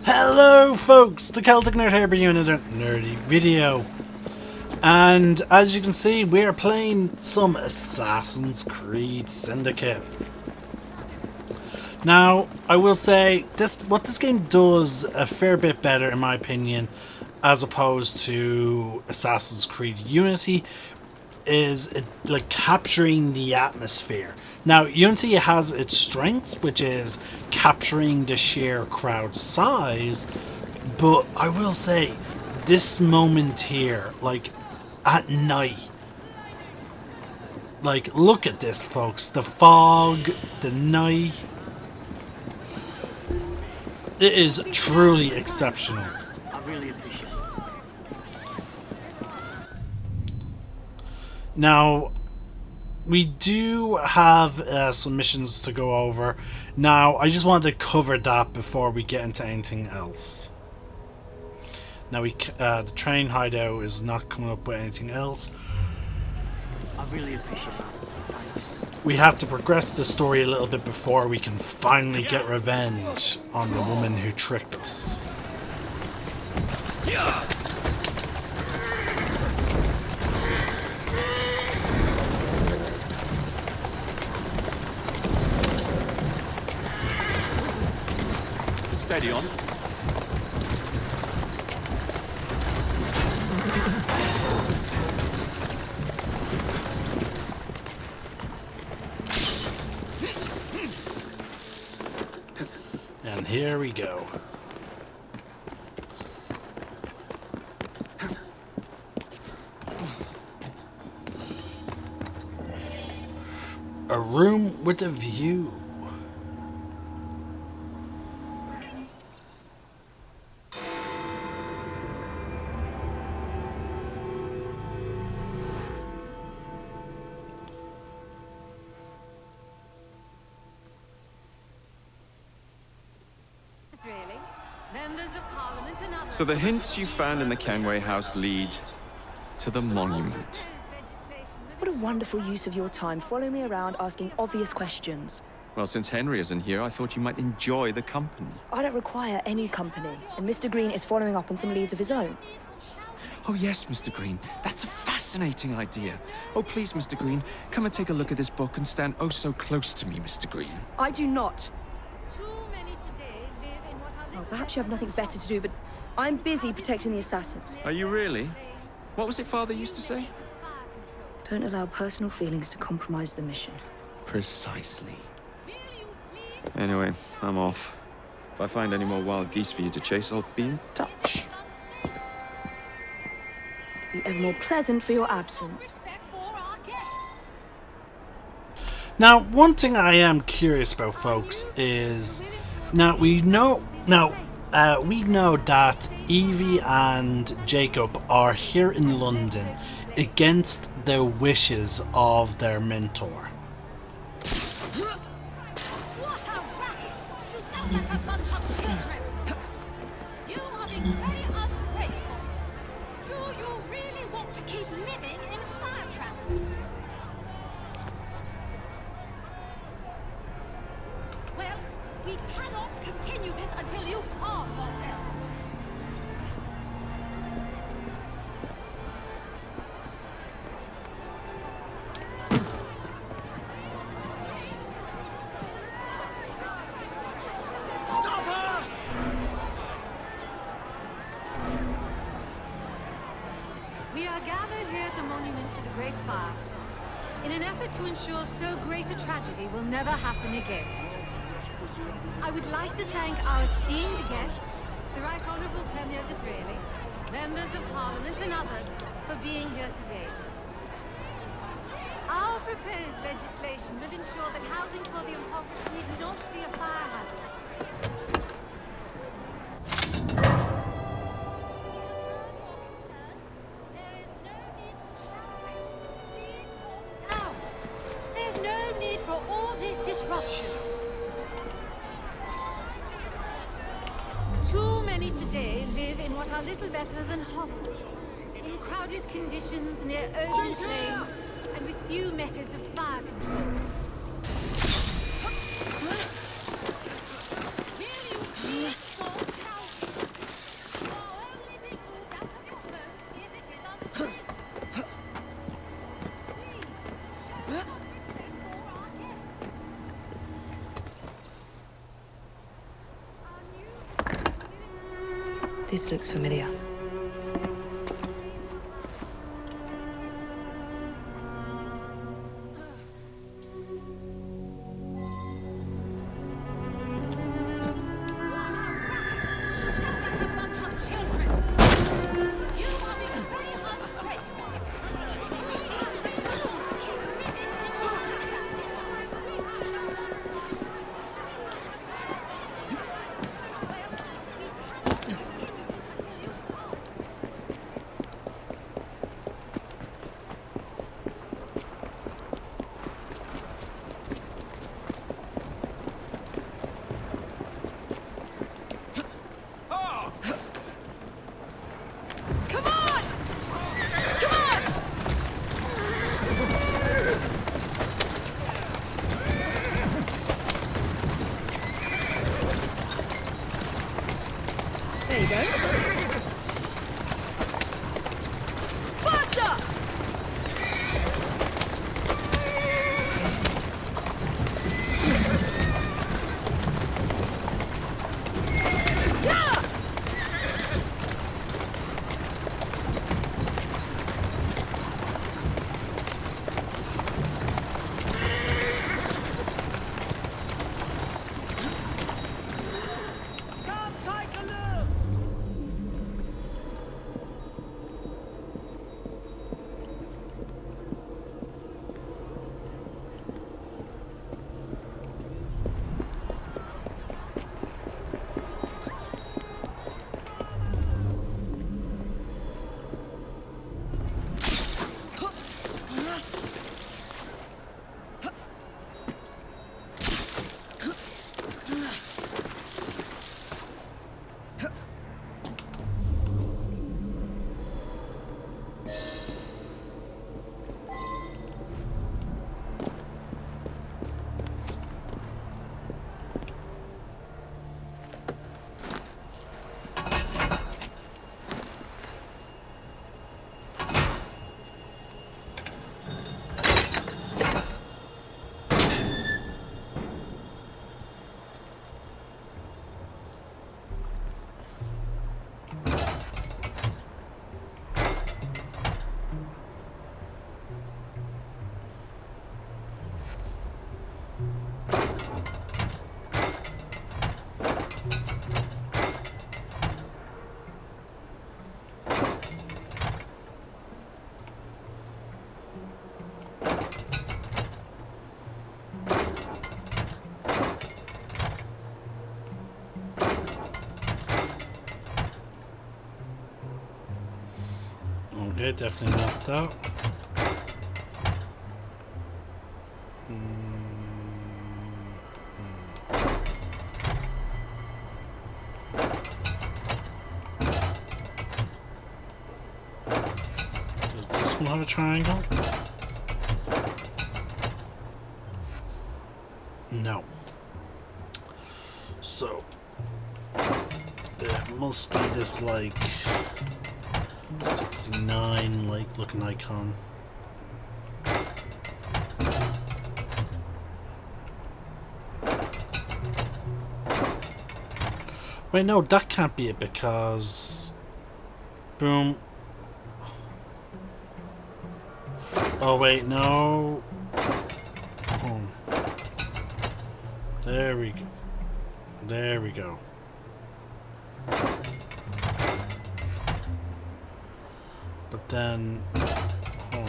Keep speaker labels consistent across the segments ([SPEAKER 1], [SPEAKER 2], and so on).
[SPEAKER 1] Hello folks, the Celtic Nerd here bringing you another nerdy video. And as you can see, we are playing some Assassin's Creed Syndicate. Now, I will say, what this game does a fair bit better in my opinion, as opposed to Assassin's Creed Unity, is like capturing the atmosphere. Now, Unity has its strengths, which is capturing the sheer crowd size, but I will say, this moment here, like, at night, like, look at this, folks. The fog, the night, it is truly exceptional.
[SPEAKER 2] I really appreciate it.
[SPEAKER 1] Now, we do have some missions to go over. Now, I just wanted to cover that before we get into anything else. Now, the train hideout is not coming up with anything else.
[SPEAKER 2] I really appreciate it. Thanks.
[SPEAKER 1] We have to progress the story a little bit before we can finally get revenge on the woman who tricked us.
[SPEAKER 3] Steady on.
[SPEAKER 1] And here we go. A room with a view.
[SPEAKER 3] So the hints you found in the Kenway house lead to the monument.
[SPEAKER 4] What a wonderful use of your time, following me around asking obvious questions.
[SPEAKER 3] Well, since Henry isn't here, I thought you might enjoy the company.
[SPEAKER 4] I don't require any company, and Mr. Green is following up on some leads of his own.
[SPEAKER 3] Oh yes, Mr. Green. That's a fascinating idea. Oh, please, Mr. Green, come and take a look at this book and stand oh so close to me, Mr. Green.
[SPEAKER 4] I do not. Well, perhaps you have nothing better to do, but I'm busy protecting the assassins.
[SPEAKER 3] Are you really? What was it Father used to say?
[SPEAKER 4] Don't allow personal feelings to compromise the mission.
[SPEAKER 3] Precisely. Anyway, I'm off. If I find any more wild geese for you to chase, I'll be in touch.
[SPEAKER 4] Be ever more pleasant for your absence.
[SPEAKER 1] Now, one thing I am curious about, folks, is we know that Evie and Jacob are here in London against the wishes of their mentor.
[SPEAKER 5] What a racket! You sound like a bunch of children! You are being very ungrateful. Do you really want to keep living in fire traps? Well, we cannot continue this until you calm yourself.
[SPEAKER 6] We are gathered here at the monument to the Great Fire in an effort to ensure so great a tragedy will never happen again. I would like to thank our esteemed guests, the Right Honourable Premier Disraeli, members of Parliament and others for being here today. Our proposed legislation will ensure that housing for the impoverished need not be a fire hazard. Now, there's no need for all this disruption. Too many today live in what are little better than hovels, in crowded conditions near open flame, and with few methods of fire control. Will you please stop shouting?
[SPEAKER 4] This looks familiar.
[SPEAKER 5] A bunch of children. You are being very ungrateful.
[SPEAKER 6] Come on! Come on!
[SPEAKER 4] There you go.
[SPEAKER 6] Faster! Yeah!
[SPEAKER 2] Come take a look!
[SPEAKER 1] Okay, definitely knocked out. Does this one have a triangle? No. So there must be this like 69 like looking icon. Wait, no, that can't be it because boom. Oh wait, no. Oh. There we go. There we go. But then, oh.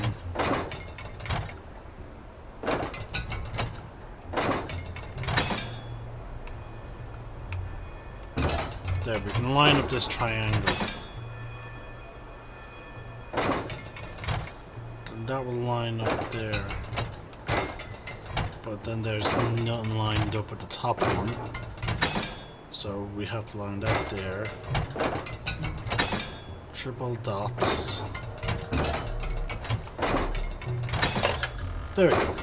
[SPEAKER 1] There, we can line up this triangle. And that will line up there. But then there's nothing lined up at the top one. So we have to line that there. Triple dots. There we go.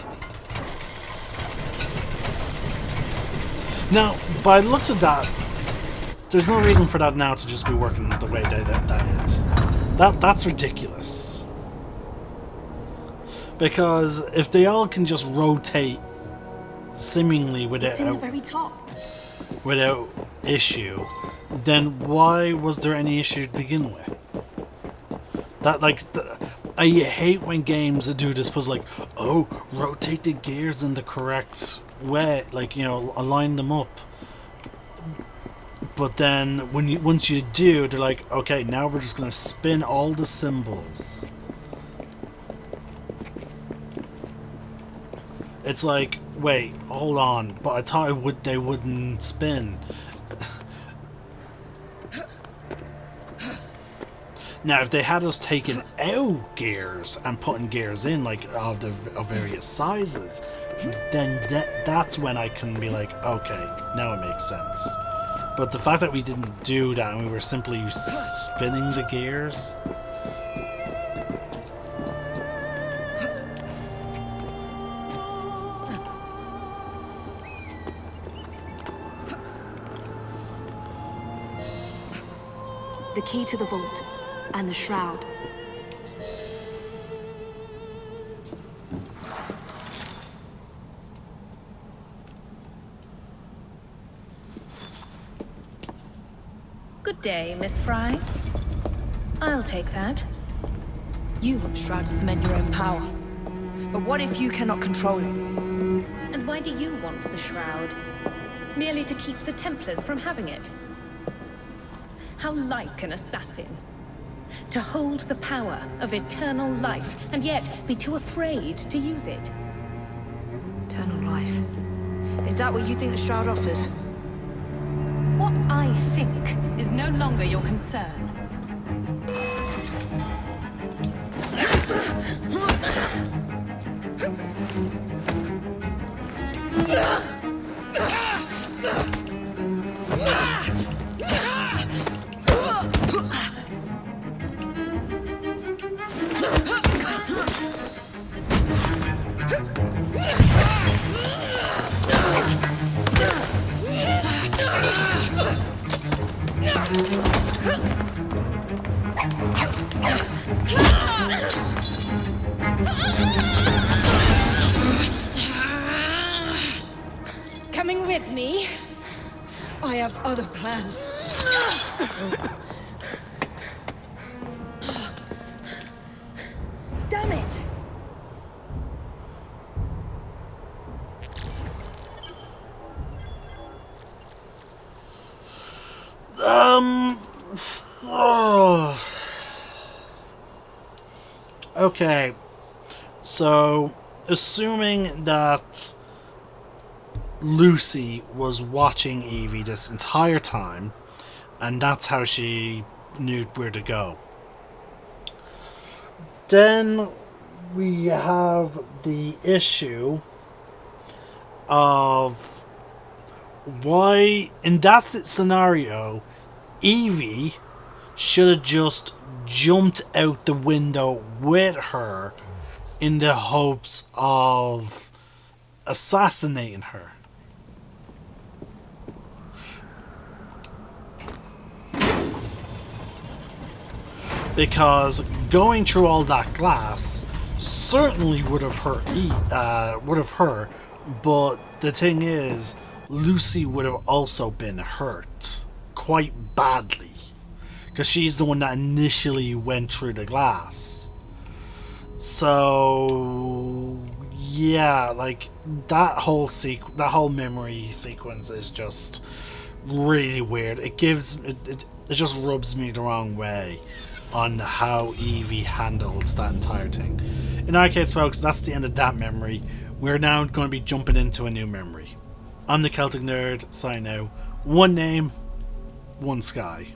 [SPEAKER 1] Now, by the looks of that, there's no reason for that now to just be working the way that is. That's ridiculous. Because if they all can just rotate seemingly without...
[SPEAKER 4] It's in the very top.
[SPEAKER 1] without issue, then why was there any issue to begin with? That, like, I hate when games do this, was like, oh, rotate the gears in the correct way, like, you know, align them up. But then once you do, they're like, okay, now we're just gonna spin all the symbols. It's like, wait, hold on, but I thought they wouldn't spin. Now, if they had us taking out gears and putting gears in, like, of various sizes, then that's when I can be like, okay, now it makes sense. But the fact that we didn't do that and we were simply spinning the gears...
[SPEAKER 4] The key to the vault and the shroud.
[SPEAKER 7] Good day, Miss Fry. I'll take that.
[SPEAKER 4] You want the shroud to cement your own power. But what if you cannot control it?
[SPEAKER 7] And why do you want the shroud? Merely to keep the Templars from having it? How like an assassin. To hold the power of eternal life, and yet be too afraid to use it.
[SPEAKER 4] Eternal life. Is that what you think the shroud offers?
[SPEAKER 7] What I think is no longer your concern.
[SPEAKER 6] Coming with me? I have other plans.
[SPEAKER 4] Damn it!
[SPEAKER 1] Okay, so assuming that Lucy was watching Evie this entire time, and that's how she knew where to go, then we have the issue of why, in that scenario, Evie should have just jumped out the window with her in the hopes of assassinating her. Because going through all that glass certainly would have hurt her, but the thing is, Lucy would have also been hurt quite badly. Because she's the one that initially went through the glass. So yeah, like that whole memory sequence is just really weird. It just rubs me the wrong way on how Evie handles that entire thing. In our case, folks, that's the end of that memory. We're now going to be jumping into a new memory. I'm the Celtic Nerd, signing out. One name, one sky.